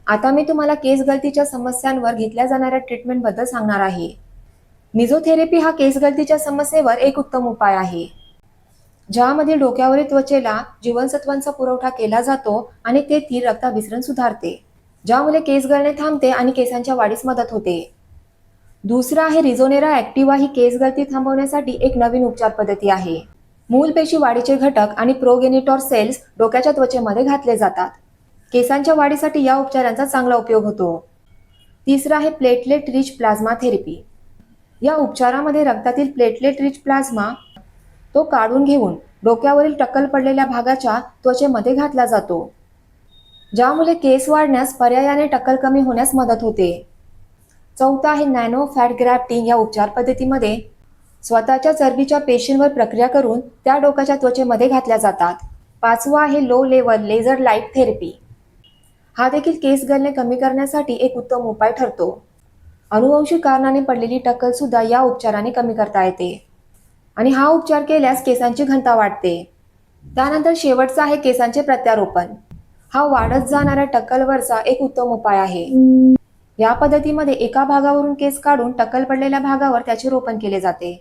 आता मी तुम्हाला केस गळतीच्या समस्यांवर घेतल्या जाणाऱ्या ट्रीटमेंट बद्दल सांगणार आहे. मिझोथेरपी हा केस गळतीच्या समस्येवर एक उत्तम उपाय आहे, ज्यामध्ये डोक्यावरील त्वचेला जीवनसत्वांचा पुरवठा केला जातो आणि ते ती रक्ताभिसरण सुधारते, ज्यामुळे केस गळणे थांबते आणि केसांच्या वाढीस मदत होते. दुसरं आहे रिझोनेरा ऍक्टिव्हा. ही केस गळती थांबवण्यासाठी एक नवीन उपचार पद्धती आहे. मूलपेशी वाढीचे घटक आणि प्रोगेनिटॉर सेल्स डोक्याच्या त्वचेमध्ये घातले जातात. केसांच्या वाढीसाठी या उपचारांचा चांगला उपयोग होतो. तिसरं आहे प्लेटलेट रिच प्लाझ्मा थेरपी. या उपचारामध्ये रक्तातील प्लेटलेट रिच प्लाझ्मा तो काढून घेऊन डोक्यावरील टक्कल पडलेल्या भागाच्या त्वचेमध्ये घातला जातो, ज्यामुळे केस वाढण्यास पर्यायाने टक्कल कमी होण्यास मदत होते. चौथा आहे नॅनो फॅट ग्राफ्टिंग. या उपचार पद्धतीमध्ये स्वतःच्या चरबीच्या पेशींवर प्रक्रिया करून त्या डोक्याच्या त्वचेमध्ये घातल्या जातात. पाचवा आहे low level laser light therapy. हा देखील केस गळणे कमी करण्यासाठी एक उत्तम उपाय ठरतो. अनुवंशिक कारणाने पडलेली टक्कल सुद्धा या उपचाराने कमी करता येते आणि हा उपचार केल्यास केसांची घनता वाढते. त्यानंतर शेवटचा आहे केसांचे प्रत्यारोपण. हा वाढत जाणाऱ्या टक्कलवरचा एक उत्तम उपाय आहे. या पद्धतीमध्ये एका भागावरून केस काढून टक्कल पडलेल्या भागावर त्याचे रोपण केले जाते.